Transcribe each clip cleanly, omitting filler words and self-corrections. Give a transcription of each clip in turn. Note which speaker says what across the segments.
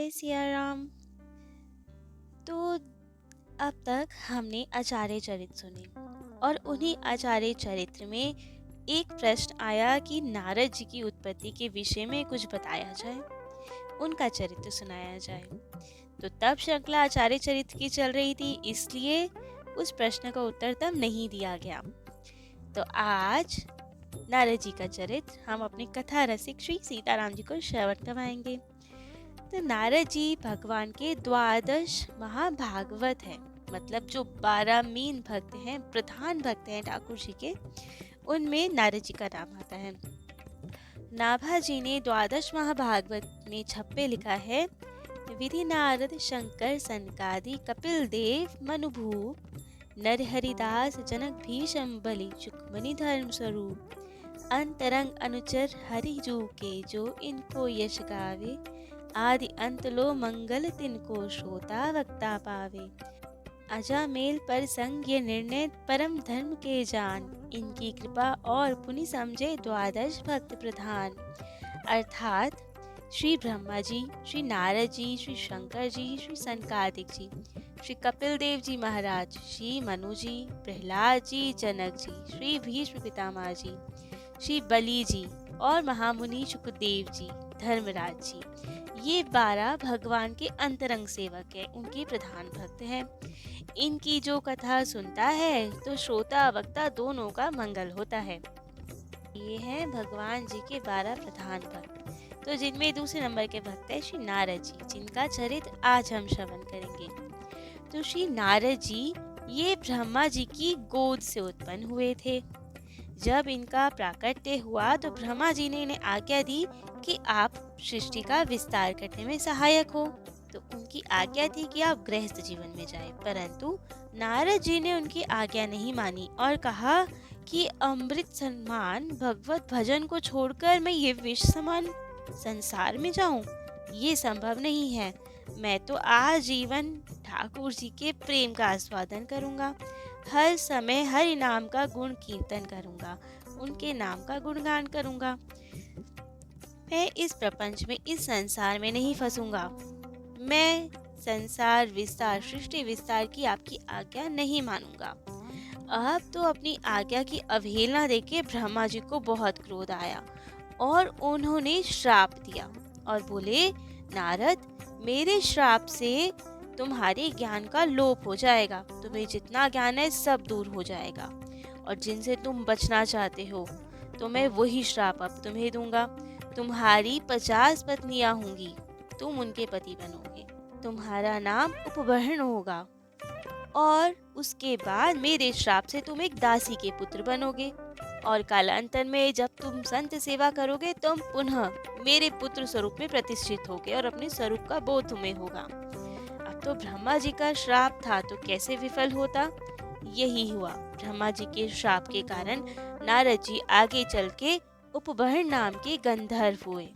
Speaker 1: जय सिया राम। तो अब तक हमने आचार्य चरित्र सुने और उन्हीं आचार्य चरित्र में एक प्रश्न आया कि नारद जी की उत्पत्ति के विषय में कुछ बताया जाए, उनका चरित्र सुनाया जाए। तो तब श्रृंखला आचार्य चरित्र की चल रही थी, इसलिए उस प्रश्न का उत्तर तब नहीं दिया गया। तो आज नारद जी का चरित्र हम अपने कथा रसिक श्री सीताराम जी को श्रवण करवाएंगे। तो नारद जी भगवान के द्वादश महाभागवत हैं, मतलब जो 12 मेन भक्त हैं, प्रधान भक्त हैं ठाकुर जी के, उनमें नारद जी का नाम आता है। नाभा जी ने द्वादश महाभागवत में छप्पे लिखा है, विधि नारद शंकर सनकादि कपिल देव मनुभूप नर हरिदास जनक भीषम बलि सुखमणि धर्म स्वरूप अंतरंग अनुचर हरि जू के जो इनको यश गावे आदि अंत लो मंगल तिनको श्रोता वक्ता पावे अजा मेल पर संग ये निर्णय परम धर्म के जान इनकी कृपा और पुनि समझे द्वादश भक्त प्रधान। अर्थात श्री ब्रह्मा जी, श्री नारद जी, श्री शंकर जी, श्री सनकादिक जी, श्री कपिल देव जी महाराज, श्री मनु जी, प्रहलाद जी, जनक जी, श्री भीष्म पितामह जी, श्री बलि जी और महामुनि सुखदेव जी, धर्मराज जी, ये 12 भगवान के अंतरंग सेवक हैं, उनके प्रधान भक्त हैं। इनकी जो कथा सुनता है तो श्रोता वक्ता दोनों का मंगल होता है। ये हैं भगवान जी के 12 प्रधान भक्त। तो जिनमें दूसरे नंबर के भक्त है श्री नारद जी, जिनका चरित्र आज हम श्रवण करेंगे। तो श्री नारद जी ये ब्रह्मा जी की गोद से उत्पन्न हुए थे। जब इनका प्राकट्य हुआ तो ब्रह्मा जी ने इन्हें आज्ञा दी कि आप सृष्टि का विस्तार करने में सहायक हो। तो उनकी आज्ञा थी कि आप गृहस्थ जीवन में जाएं, परंतु नारद जी ने उनकी आज्ञा नहीं मानी और कहा कि अमृत समान भगवत भजन को छोड़कर मैं ये विष समान संसार में जाऊं, ये संभव नहीं है। मैं तो आजीवन ठाकुर जी के प्रेम का आस्वादन करूंगा, हर समय हरि नाम का गुण कीर्तन करूंगा, उनके नाम का गुणगान करूंगा। मैं इस प्रपंच में, इस संसार में नहीं फंसूंगा। मैं संसार विस्तार, सृष्टि विस्तार की आपकी आज्ञा नहीं मानूंगा। अब तो अपनी आज्ञा की अवहेलना देके ब्रह्मा जी को बहुत क्रोध आया और उन्होंने श्राप दिया और बोले, नारद, मेरे श्राप से तुम्हारे ज्ञान का लोप हो जाएगा, तुम्हें जितना ज्ञान है सब दूर हो जाएगा, और जिनसे तुम बचना चाहते हो तो मैं वही श्राप अब तुम्हें दूंगा। तुम्हारी 50 पत्नियां होंगी, तुम उनके पति बनोगे, तुम्हारा नाम उपवर्ण होगा और उसके बाद मेरे श्राप से तुम एक दासी के पुत्र बनोगे और कालांतर में जब तुम संत सेवा करोगे तुम पुनः मेरे पुत्र स्वरूप में प्रतिष्ठित होगे और अपने स्वरूप का बोध तुम्हें होगा। अब तो ब्रह्मा जी का श्राप था तो कैसे विफल होता? यही हुआ। ब्रह्मा जी के श्राप के कारण नारद जी आगे चल के उपवर्ण नाम के गंधर्व हुए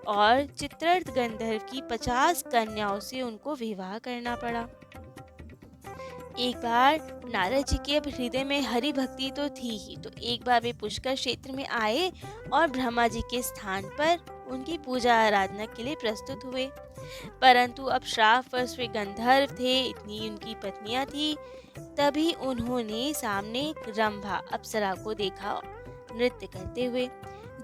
Speaker 1: और चित्रर्थ गंधर्व की 50 कन्याओं से उनको विवाह करना पड़ा। एक बार नारद जी के हृदय में हरि भक्ति तो थी ही, तो एक बार वे पुष्कर क्षेत्र में आए और ब्रह्मा जी के स्थान पर उनकी पूजा आराधना के लिए प्रस्तुत हुए। परंतु अब श्रापवश वे गंधर्व थे, इतनी उनकी पत्नियां थी। तभी उन्होंने सामने एक रंभा अप्सरा को देखा नृत्य करते हुए,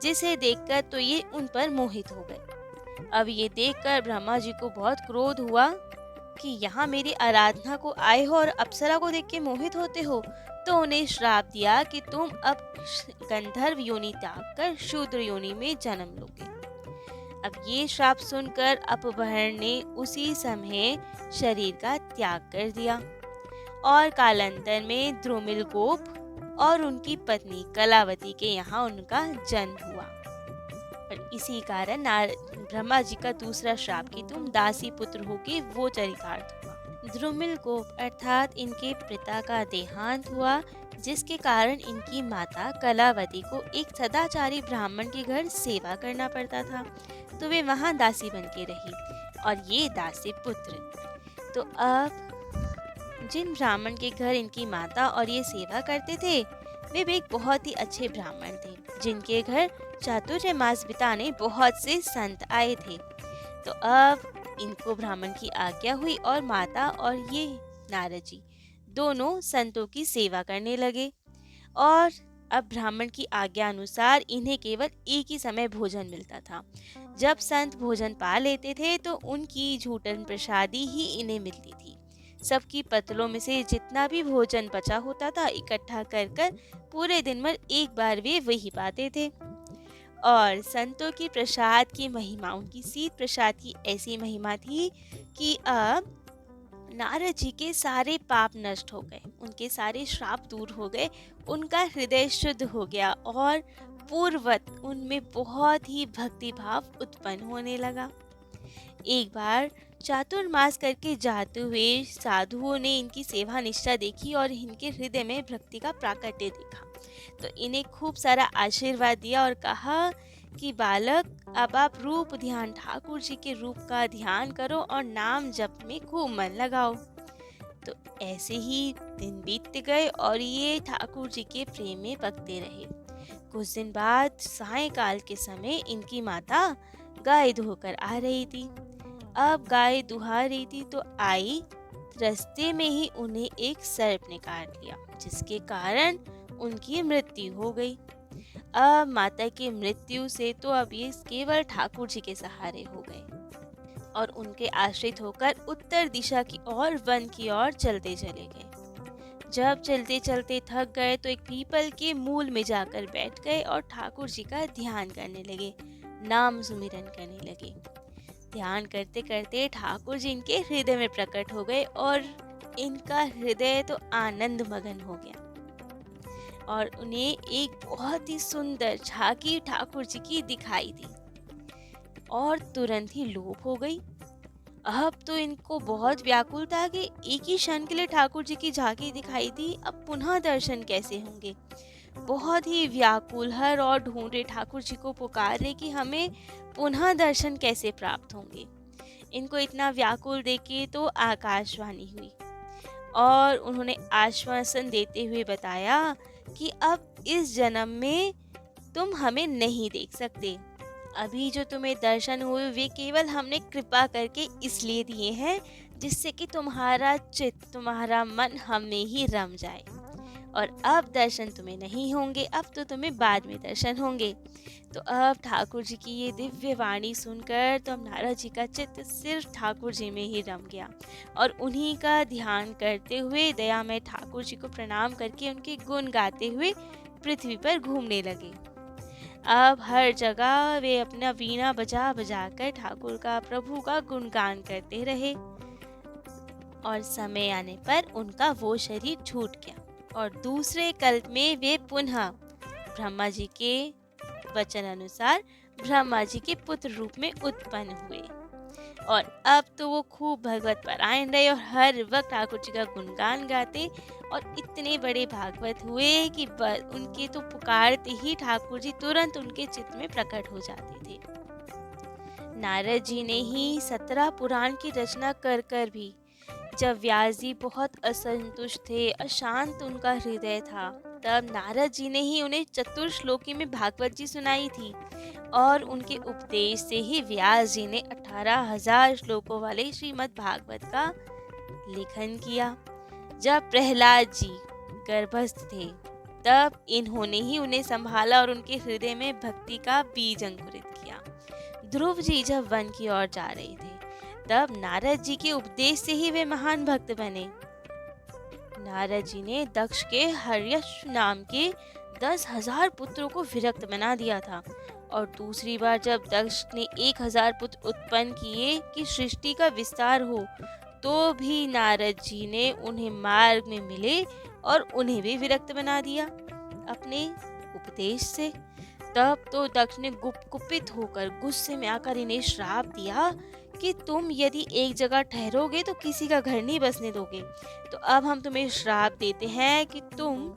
Speaker 1: जिसे देखकर तो ये उन पर मोहित हो गए। अब ये देखकर ब्रह्मा जी को बहुत क्रोध हुआ कि यहाँ मेरी आराधना को आए हो और अप्सरा को देख के मोहित होते हो। तो उन्हें श्राप दिया कि तुम अब गंधर्व योनि त्याग कर शूद्र योनि में जन्म लोगे। अब ये श्राप सुनकर अपवर्ण ने उसी समय शरीर का त्याग कर दिया और कालांतर में द्रुमिल गोप और उनकी पत्नी कलावती के यहाँ उनका जन्म हुआ। और इसी कारण ब्रह्मा जी का दूसरा श्राप कि तुम दासी पुत्र होगे वो चरितार्थ हुआ। द्रुमिल गोप अर्थात इनके पिता का देहांत हुआ, जिसके कारण इनकी माता कलावती को एक सदाचारी ब्राह्मण के घर सेवा करना पड़ता था, तो वे वहाँ दासी बन के रही और ये दासी पुत्र। तो अब जिन ब्राह्मण के घर इनकी माता और ये सेवा करते थे वे भी एक बहुत ही अच्छे ब्राह्मण थे, जिनके घर चातुर्य मास बिताने बहुत से संत आए थे। तो अब इनको ब्राह्मण की आज्ञा हुई और माता और ये नारद जी दोनों संतों की सेवा करने लगे। और अब ब्राह्मण की आज्ञा अनुसार इन्हें केवल एक ही समय भोजन मिलता था। जब संत भोजन पा लेते थे तो उनकी झूठन प्रसादी ही इन्हें मिलती थी। सबकी पतलों में से जितना भी भोजन बचा होता था इकट्ठा कर कर पूरे दिन भर एक बार वे वही पाते थे। और संतों की प्रसाद की महिमा, उनकी शीत प्रसाद की ऐसी महिमा थी कि अब नारद जी के सारे पाप नष्ट हो गए, उनके सारे श्राप दूर हो गए, उनका हृदय शुद्ध हो गया और पूर्ववत उनमें बहुत ही भक्ति भाव उत्पन्न होने लगा। एक बार चातुर्मास करके जाते हुए साधुओं ने इनकी सेवा निष्ठा देखी और इनके हृदय में भक्ति का प्राकट्य देखा, तो इन्हें खूब सारा आशीर्वाद दिया और कहा कि बालक, अब आप रूप ध्यान ठाकुर जी के रूप का ध्यान करो और नाम जप में खूब मन लगाओ। तो ऐसे ही दिन बीतते गए और ये ठाकुर जी के प्रेम में पकते रहे। कुछ दिन बाद सायंकाल के समय इनकी माता गाय धोकर आ रही थी। अब गाय दुहा रही थी तो आई, रास्ते में ही उन्हें एक सर्प ने काट लिया, जिसके कारण उनकी मृत्यु हो गई। अब माता की मृत्यु से तो अब ये केवल ठाकुर जी के सहारे हो गए और उनके आश्रित होकर उत्तर दिशा की ओर वन की ओर चलते चले गए। जब चलते चलते थक गए तो एक पीपल के मूल में जाकर बैठ गए और ठाकुर जी का ध्यान करने लगे, नाम सुमिरन करने लगे। ध्यान करते करते ठाकुर जी इनके हृदय में प्रकट हो गए और इनका हृदय तो आनंद मगन हो गया और उन्हें एक बहुत ही सुंदर झांकी ठाकुर जी की दिखाई दी और तुरंत ही लोप हो गई। अब तो इनको बहुत व्याकुल था कि एक ही क्षण के लिए ठाकुर जी की झांकी दिखाई दी, अब पुनः दर्शन कैसे होंगे। बहुत ही व्याकुल हर और ढूंढे, ठाकुर जी को पुकारे कि हमें पुनः दर्शन कैसे प्राप्त होंगे। इनको इतना व्याकुल देखे तो आकाशवाणी हुई और उन्होंने आश्वासन देते हुए बताया कि अब इस जन्म में तुम हमें नहीं देख सकते। अभी जो तुम्हें दर्शन हुए वे केवल हमने कृपा करके इसलिए दिए हैं जिससे कि तुम्हारा चित्त, तुम्हारा मन हम में ही रम जाए। और अब दर्शन तुम्हें नहीं होंगे, अब तो तुम्हें बाद में दर्शन होंगे। तो अब ठाकुर जी की ये दिव्य वाणी सुनकर तो अब नारद जी का चित्त सिर्फ ठाकुर जी में ही रम गया और उन्हीं का ध्यान करते हुए दयामय ठाकुर जी को प्रणाम करके उनके गुण गाते हुए पृथ्वी पर घूमने लगे। अब हर जगह वे अपना वीणा बजा बजा कर ठाकुर का, प्रभु का गुणगान करते रहे और समय आने पर उनका वो शरीर छूट गया और दूसरे कल्प में वे पुनः ब्रह्मा जी के वचन अनुसार ब्रह्मा जी के पुत्र रूप में उत्पन्न हुए। और अब तो वो खूब भगवत परायण रहे और हर वक्त ठाकुर जी का गुणगान गाते और इतने बड़े भागवत हुए कि उनके तो पुकारते ही ठाकुर जी तुरंत उनके चित्त में प्रकट हो जाते थे। नारद जी ने ही 17 पुराण की रचना कर कर भी जब व्यास जी बहुत असंतुष्ट थे, अशांत उनका हृदय था, तब नारद जी ने ही उन्हें चतुर्श्लोकी में भागवत जी सुनाई थी और उनके उपदेश से ही व्यास जी ने 18,000 श्लोकों वाले श्रीमद् भागवत का लेखन किया। जब प्रहलाद जी गर्भस्थ थे तब इन्होंने ही उन्हें संभाला और उनके हृदय में भक्ति का बीज अंकुरित किया। ध्रुव जी जब वन की ओर जा रहे थे तब नारद जी के उपदेश से ही वे महान भक्त बने। नारद जी ने दक्ष के हर्यश्व नाम के 10,000 पुत्रों को विरक्त बना दिया था और दूसरी बार जब दक्ष ने 1,000 पुत्र उत्पन्न किए कि सृष्टि का विस्तार हो, तो भी नारद जी ने उन्हें मार्ग में मिले और उन्हें भी विरक्त बना दिया अपने उपदेश से। तब तो दक्ष ने कुपित होकर गुस्से में आकर इन्हें श्राप दिया कि तुम यदि एक जगह ठहरोगे तो किसी का घर नहीं बसने दोगे। तो अब हम तुम्हें श्राप देते हैं कि तुम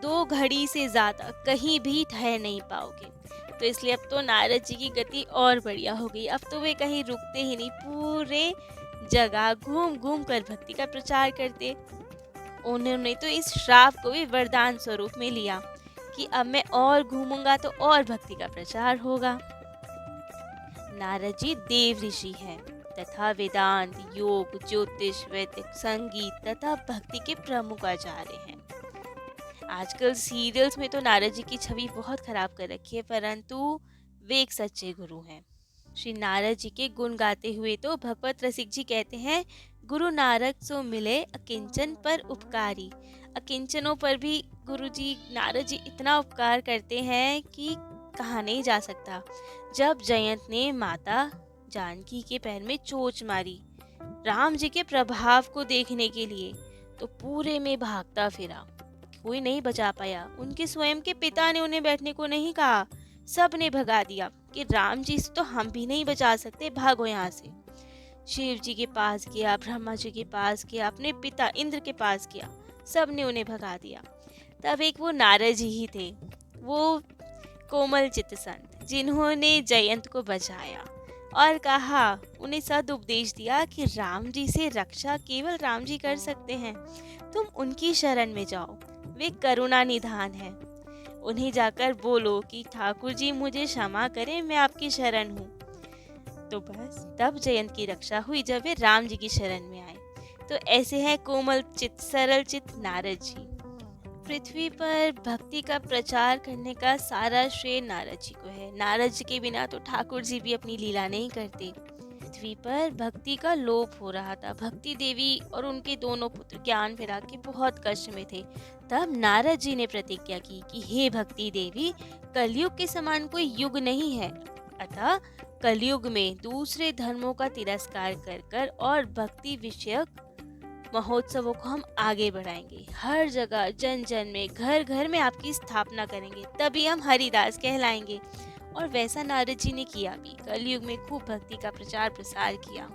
Speaker 1: 2 घड़ी से ज्यादा कहीं भी ठहर नहीं पाओगे। तो इसलिए अब तो नारद जी की गति और बढ़िया हो गई। अब तो वे कहीं रुकते ही नहीं, पूरे जगह घूम घूम कर भक्ति का प्रचार करते। उन्होंने तो इस श्राप को भी वरदान स्वरूप में लिया कि अब मैं और घूमूंगा तो और भक्ति का प्रचार होगा। नारद जी देव ऋषि हैं तथा वेदांत, योग, ज्योतिष, वैदिक, संगीत तथा भक्ति के प्रमुख आचार्य हैं। आजकल सीरियल्स में तो नारद जी की छवि बहुत खराब कर रखी है, परंतु वे एक सच्चे गुरु हैं। श्री नारद जी के गुण गाते हुए तो भगवत रसिक जी कहते हैं, गुरु नारद सो मिले अकिंचन पर उपकारी। अकिंचनों पर भी गुरु जी नारद जी इतना उपकार करते हैं कि कहा नहीं जा सकता। जब जयंत ने माता जानकी के पैर में चोट मारी राम जी के प्रभाव को देखने के लिए, तो पूरे में भागता फिरा, कोई नहीं बचा पाया। उनके स्वयं के पिता ने उन्हें बैठने को नहीं कहा, सब ने भगा दिया कि राम जी से तो हम भी नहीं बचा सकते, भागो यहाँ से। शिव जी के पास गया, ब्रह्मा जी के पास गया, अपने पिता इंद्र के पास गया, सब ने उन्हें भगा दिया। तब एक वो नारद जी ही थे, वो कोमल चित्त संत, जिन्होंने जयंत को बचाया और कहा, उन्हें सदुपदेश दिया कि राम जी से रक्षा केवल राम जी कर सकते हैं, तुम उनकी शरण में जाओ, वे करुणा निधान है। उन्हें जाकर बोलो कि ठाकुर जी मुझे क्षमा करें, मैं आपकी शरण हूँ। तो बस तब जयंत की रक्षा हुई जब वे राम जी की शरण में आए। तो ऐसे हैं कोमल चित्त, सरल चित्त नारद जी। पृथ्वी पर भक्ति का प्रचार करने का सारा श्रेय नारद जी को है। नारद जी के बिना तो ठाकुर जी भी अपनी लीला नहीं करते। पृथ्वी पर भक्ति का लोप हो रहा था। भक्ति देवी और उनके दोनों पुत्र ज्ञान विराग के बहुत कष्ट में थे। तब नारद जी ने प्रतिज्ञा की कि हे भक्ति देवी, कलयुग के समान कोई युग नहीं है, अतः कलयुग में दूसरे धर्मों का तिरस्कार कर कर और भक्ति विषयक महोत्सवों को हम आगे बढ़ाएंगे। हर जगह जन जन में, घर घर में आपकी स्थापना करेंगे, तभी हम हरिदास कहलाएंगे। और वैसा नारद जी ने किया भी। कलयुग में खूब भक्ति का प्रचार प्रसार किया।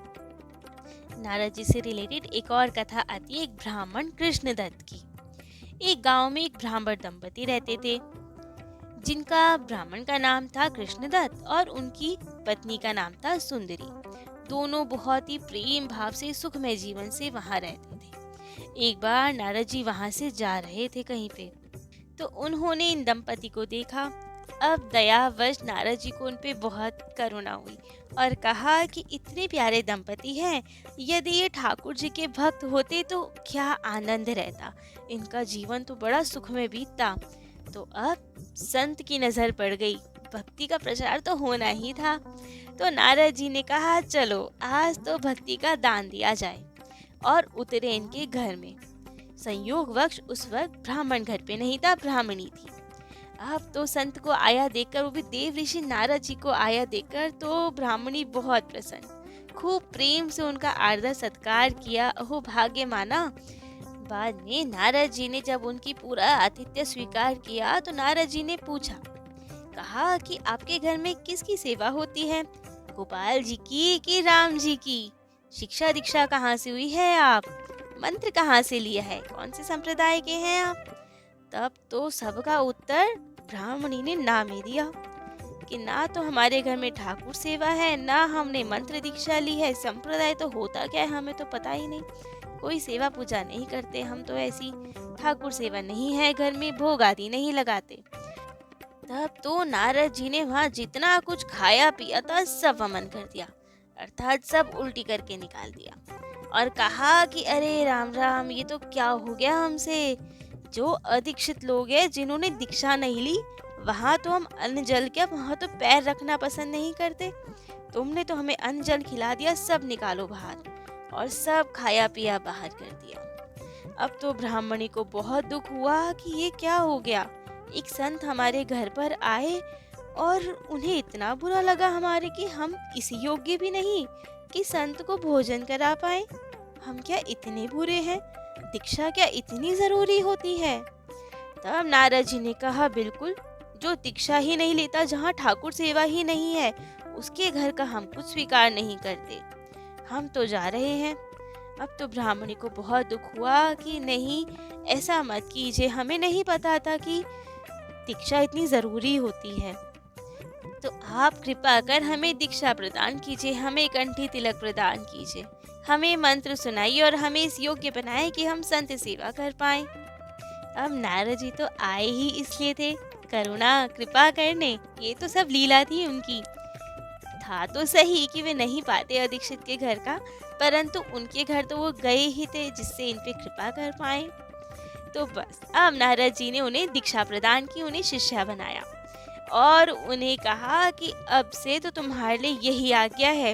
Speaker 1: नारद जी से रिलेटेड एक और कथा आती है एक ब्राह्मण कृष्णदत्त की। एक गांव में एक ब्राह्मण दंपति रहते थे, जिनका ब्राह्मण का नाम था कृष्णदत्त और उनकी पत्नी का नाम था सुंदरी। दोनों बहुत ही प्रेम भाव से सुखमय जीवन से वहां रहते थे। एक बार नारद जी वहां से जा रहे थे कहीं पे, तो उन्होंने इन दंपति को देखा। अब दयावश नारद जी को उन पे बहुत करुणा हुई और कहा कि इतने प्यारे दंपति हैं, यदि ये ठाकुर जी के भक्त होते तो क्या आनंद रहता, इनका जीवन तो बड़ा सुख में बीतता। तो अब संत की नजर पड़ गई, भक्ति का प्रचार तो होना ही था। तो नारद जी ने कहा, चलो आज तो भक्ति का दान दिया जाए, और उतरे इनके घर में। संयोगवश उस वक्त ब्राह्मण घर पे नहीं था, ब्राह्मणी थी। अब तो संत को आया देखकर, वो भी देव ऋषि नारद जी को आया देखकर, तो ब्राह्मणी बहुत प्रसन्न, खूब प्रेम से उनका आदर सत्कार किया। ओह भाग्य माना। बाद में नारद जी ने जब उनकी पूरा आतिथ्य स्वीकार किया, तो नारद जी ने पूछा, कहा कि आपके घर में किसकी सेवा होती है, गोपाल जी की कि राम जी की? शिक्षा दीक्षा कहाँ से हुई है, आप मंत्र कहाँ से लिया है, कौन से संप्रदाय के हैं आप? तब तो सबका उत्तर ब्राह्मणी ने ना में दिया कि ना तो हमारे घर में ठाकुर सेवा है, ना हमने मंत्र दीक्षा ली है, संप्रदाय तो होता क्या है हमें तो पता ही नहीं, कोई सेवा पूजा नहीं करते हम तो, ऐसी ठाकुर सेवा नहीं है घर में, भोग आदि नहीं लगाते। तब तो नारद जी ने वहाँ जितना कुछ खाया पिया था सब वमन कर दिया, अर्थात सब उल्टी करके निकाल दिया, और कहा कि अरे राम राम, ये तो क्या हो गया हमसे। जो अदीक्षित लोग हैं, जिन्होंने दीक्षा नहीं ली, वहाँ तो हम अन्न जल क्या, वहाँ तो पैर रखना पसंद नहीं करते। तुमने तो हमें अन्न जल खिला दिया, सब निकालो बाहर, और सब खाया पिया बाहर कर दिया। अब तो ब्राह्मणी को बहुत दुख हुआ कि ये क्या हो गया। एक संत हमारे घर पर आए और उन्हें इतना बुरा लगा हमारे कि हम इस योग्य भी नहीं कि संत को भोजन करा पाए। हम क्या इतने बुरे हैं? दीक्षा क्या इतनी जरूरी होती है? तब नारद जी ने कहा, बिल्कुल, जो दीक्षा ही नहीं लेता, जहाँ ठाकुर सेवा ही नहीं है, उसके घर का हम कुछ स्वीकार नहीं करते। हम तो जा रहे हैं। अब तो ब्राह्मणी को बहुत दुख हुआ कि नहीं, ऐसा मत कीजिए, हमें नहीं पता था कि दीक्षा इतनी जरूरी होती है। तो आप कृपा कर हमें दीक्षा प्रदान कीजिए, हमें कंठी तिलक प्रदान कीजिए, हमें मंत्र सुनाइए और हमें इस योग्य बनाए कि हम संत सेवा कर पाएं। अब नारद जी तो आए ही इसलिए थे, करुणा कृपा करने, ये तो सब लीला थी उनकी। था तो सही कि वे नहीं पाते अदीक्षित के घर का, परंतु उनके घर तो वो गए ही थे जिससे इन पे कृपा कर पाए। तो बस अब नारद जी ने उन्हें दीक्षा प्रदान की, उन्हें शिष्या बनाया और उन्हें कहा कि अब से तो तुम्हारे लिए यही आज्ञा है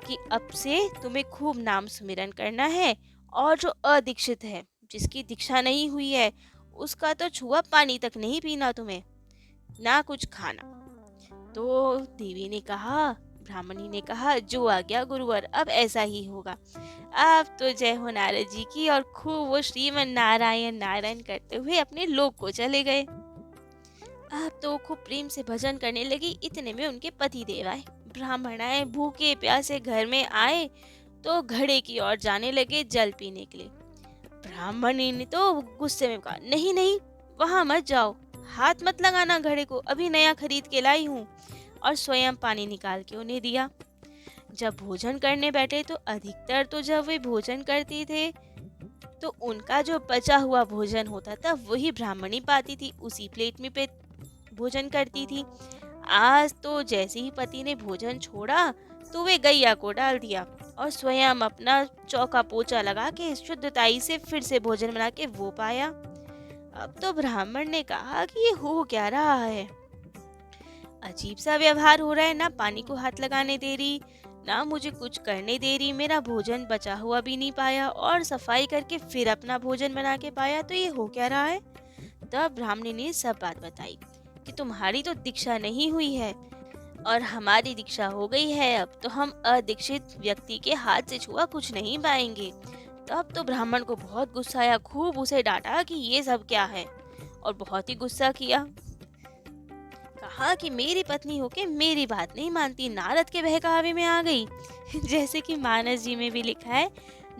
Speaker 1: कि अब से तुम्हें खूब नाम सुमिरन करना है, और जो अदीक्षित है, जिसकी दीक्षा नहीं हुई है, उसका तो छुआ पानी तक नहीं पीना तुम्हें, ना कुछ खाना। तो देवी ने कहा, ब्राह्मणी ने कहा, जो आज्ञा गुरुवर, अब ऐसा ही होगा। अब तो जय हो नारद जी की, और खूब वो श्रीमन नारायण नारायण करते हुए अपने लोक को चले गए। अब तो खूब प्रेम से भजन करने लगी। इतने में उनके पति देव आए। ब्राह्मण आए, भूखे प्यासे घर में आए तो घड़े की ओर जाने लगे जल पीने के लिए। ब्राह्मणी ने तो गुस्से में कहा, नहीं नहीं, वहां मत जाओ, हाथ मत लगाना घड़े को, अभी नया खरीद के लाई हूँ। और स्वयं पानी निकाल के उन्हें दिया। जब भोजन करने बैठे तो अधिकतर तो जब वे भोजन करते थे तो उनका जो बचा हुआ भोजन होता था वही ब्राह्मणी पाती थी, उसी प्लेट में पे भोजन करती थी। आज तो जैसे ही पति ने भोजन छोड़ा तो वे गैया को डाल दिया और स्वयं अपना चौका पोछा लगा के शुद्धताई से फिर से भोजन बना के वो पाया। अब तो ब्राह्मण ने कहा कि ये हो क्या रहा है, अजीब सा व्यवहार हो रहा है, ना पानी को हाथ लगाने दे रही, ना मुझे कुछ करने दे रही, मेरा भोजन बचा हुआ भी नहीं पाया और सफाई करके फिर अपना भोजन बना के पाया, तो ये हो क्या रहा है। तब ब्राह्मणी ने सब बात बताई कि तुम्हारी तो दीक्षा नहीं हुई है और हमारी दीक्षा हो गई है, अब तो हम अदीक्षित व्यक्ति के हाथ से छुआ कुछ नहीं पाएंगे। तब तो ब्राह्मण को बहुत गुस्सा आया, खूब उसे डांटा कि ये सब क्या है, और बहुत ही गुस्सा किया। कहा कि मेरी पत्नी होके मेरी बात नहीं मानती, नारद के बहकावे में आ गई। जैसे कि मानस जी में भी लिखा है,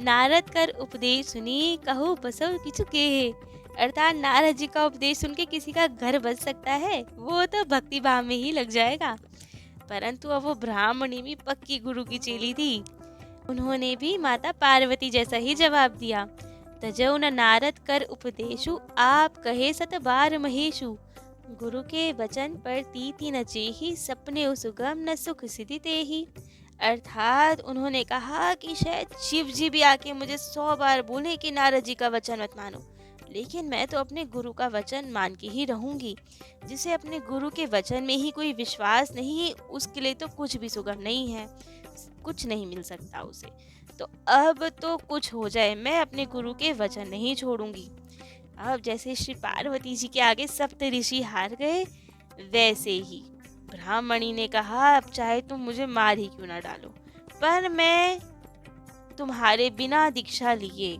Speaker 1: नारद कर उपदेश सुनी कहू बसव किछु के, अर्थात नारद जी का उपदेश सुन के किसी का घर बच सकता है, वो तो भक्ति भाव में ही लग जाएगा। परंतु अब वो ब्राह्मणी भी पक्की गुरु की चेली थी। उन्होंने भी माता पार्वती जैसा ही जवाब दिया, तजौ न नारद कर उपदेशु, आप कहे सत बार महेशु, गुरु के वचन पर तीति न जेहि, सपने सुगम न सुख सिद्धि तेहि। अर्थात उन्होंने कहा कि शायद शिव जी भी आके मुझे 100 बार बोले कि नारद जी का वचन मत मानो, लेकिन मैं तो अपने गुरु का वचन मान के ही रहूंगी। जिसे अपने गुरु के वचन में ही कोई विश्वास नहीं, उसके लिए तो कुछ भी सुगम नहीं है, कुछ नहीं मिल सकता उसे। तो अब तो कुछ हो जाए, मैं अपने गुरु के वचन नहीं छोड़ूंगी। अब जैसे श्री पार्वती जी के आगे सप्त ऋषि हार गए, वैसे ही ब्राह्मणी ने कहा, अब चाहे तुम मुझे मार ही क्यों ना डालो, पर मैं तुम्हारे बिना दीक्षा लिए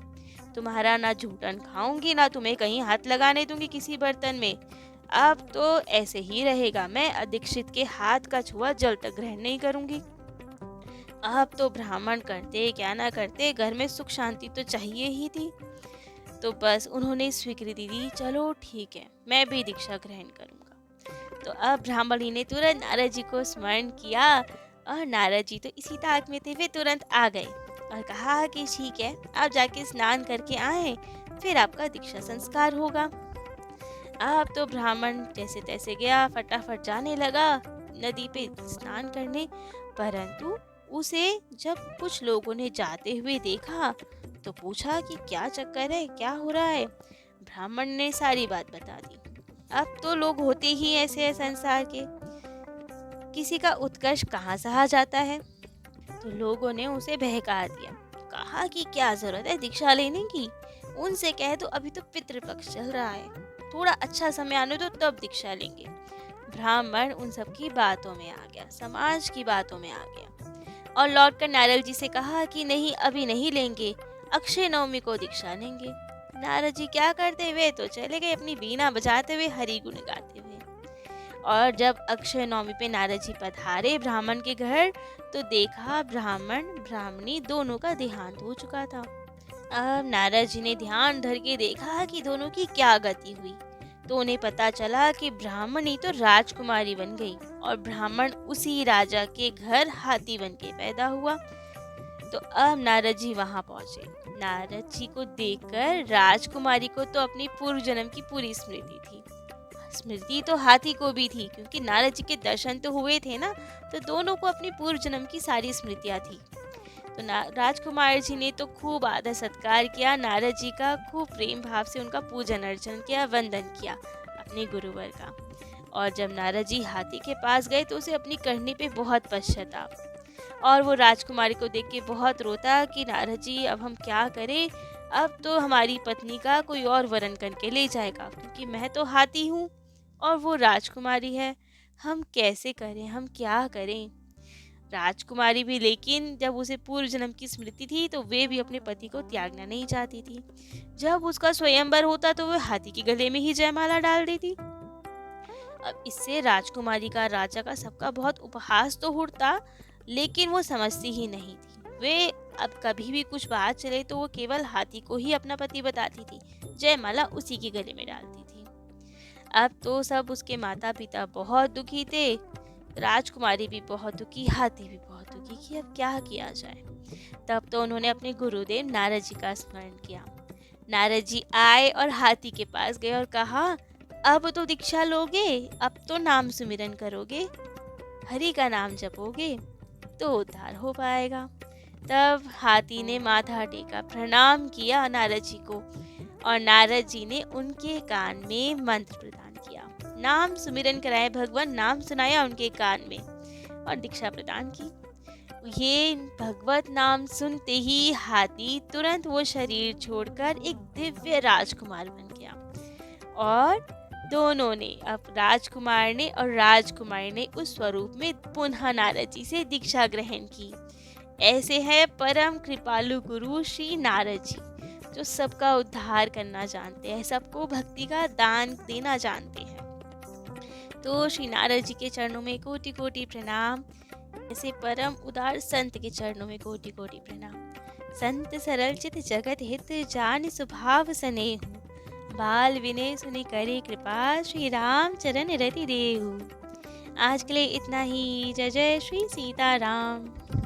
Speaker 1: तुम्हारा ना झूठन खाऊंगी, ना तुम्हें कहीं हाथ लगाने दूंगी किसी बर्तन में। अब तो ऐसे ही रहेगा, मैं अदीक्षित के हाथ का छुआ जल तक ग्रहण नहीं करूंगी। अब तो ब्राह्मण करते क्या ना करते, घर में सुख शांति तो चाहिए ही थी। तो बस उन्होंने स्वीकृति दी, चलो ठीक है, मैं भी दीक्षा ग्रहण करूंगा। तो अब ब्राह्मणी ने तुरंत नारद जी को स्मरण किया और नारद जी तो इसी ताक में थे, वे तुरंत आ गए और कहा कि ठीक है, आप जाके स्नान करके आए, फिर आपका दीक्षा संस्कार होगा। अब तो ब्राह्मण जैसे तैसे गया, फटाफट जाने लगा नदी पे स्नान करने, परंतु उसे जब कुछ लोगों ने जाते हुए देखा तो पूछा कि क्या चक्कर है, क्या हो रहा है। ब्राह्मण ने सारी बात बता दी। अब तो लोग होते ही ऐसे हैं संसार के, किसी का उत्कर्ष कहाँ सहा जाता है। तो लोगों ने उसे बहका दिया, कहा कि क्या जरूरत है दीक्षा लेने की, उनसे कह दो अभी तो पितृपक्ष चल रहा है, थोड़ा अच्छा समय आने दो तब दीक्षा लेंगे। ब्राह्मण उन सब की बातों में आ गया, समाज की बातों में आ गया और लौटकर नारद जी से कहा कि नहीं, अभी नहीं लेंगे, अक्षय नवमी को दीक्षा लेंगे। नारद जी क्या करते हुए तो चले गए अपनी बीना बजाते हुए, हरि गुण गाते हुए। और जब अक्षय नवमी पे नारद जी पधारे ब्राह्मण के घर तो देखा ब्राह्मण ब्राह्मणी दोनों का देहांत हो चुका था। अब नारद जी ने ध्यान धर के देखा कि दोनों की क्या गति हुई, तो उन्हें पता चला कि ब्राह्मणी तो राजकुमारी बन गई और ब्राह्मण उसी राजा के घर हाथी बन के पैदा हुआ। तो अब नारद जी वहां पहुंचे। नारद जी को देखकर राजकुमारी को तो अपनी पूर्व जन्म की पूरी स्मृति थी। स्मृति तो हाथी को भी थी, क्योंकि नारद जी के दर्शन तो हुए थे ना, तो दोनों को अपनी पूर्व जन्म की सारी स्मृतियां थी। तो राजकुमार जी ने तो खूब आदर सत्कार किया नारद जी का, खूब प्रेम भाव से उनका पूजन अर्चन किया, वंदन किया अपने गुरुवर का। और जब नारद जी हाथी के पास गए तो उसे अपनी करनी पे बहुत पश्चाताप, और वो राजकुमारी को देख के बहुत रोता कि नारद जी अब हम क्या करें, अब तो हमारी पत्नी का कोई और वरण करके ले जाएगा, क्योंकि मैं तो हाथी हूँ और वो राजकुमारी है, हम कैसे करें, हम क्या करें। राजकुमारी भी लेकिन जब उसे पूर्व जन्म की स्मृति थी तो वे भी अपने पति को त्यागना नहीं चाहती थी। जब उसका स्वयंवर होता तो वह हाथी के गले में ही जयमाला डाल देती। अब इससे राजकुमारी का राजा का सबका बहुत उपहास तो उड़ता, लेकिन वो समझती ही नहीं थी। वे अब कभी भी कुछ बात चले तो वो केवल हाथी को ही अपना पति बताती थी, जयमाला उसी के गले में डालती थी। अब तो सब उसके माता पिता बहुत दुखी थे, राजकुमारी भी बहुत दुखी, हाथी भी बहुत दुखी कि अब क्या किया जाए। तब तो उन्होंने अपने गुरुदेव नारद जी का स्मरण किया। नारद जी आए और हाथी के पास गए और कहा, अब तो दीक्षा लोगे, अब तो नाम सुमिरन करोगे, हरि का नाम जपोगे तो उद्धार हो पाएगा। तब हाथी ने माथा टेका, प्रणाम किया नारद जी को, और नारद जी ने उनके कान में मंत्र प्रदान किया, नाम सुमिरन कराए, भगवान नाम सुनाया उनके कान में और दीक्षा प्रदान की। ये भगवत नाम सुनते ही हाथी तुरंत वो शरीर छोड़कर एक दिव्य राजकुमार बन गया, और दोनों ने, अब राजकुमार ने और राजकुमारी ने, उस स्वरूप में पुनः नारद जी से दीक्षा ग्रहण की। ऐसे है परम कृपालु गुरु श्री नारद जी, जो सबका उद्धार करना जानते हैं, सबको भक्ति का दान देना जानते हैं। तो श्री नारद जी के चरणों में कोटि कोटि प्रणाम। ऐसे परम उदार संत के चरणों में कोटि कोटि प्रणाम। संत सरल चित जगत हित, जान स्वभाव स्नेहु, बाल विनय सुनि करे कृपा, श्री राम चरण रति देहु। आज के लिए इतना ही। जय जय श्री सीताराम।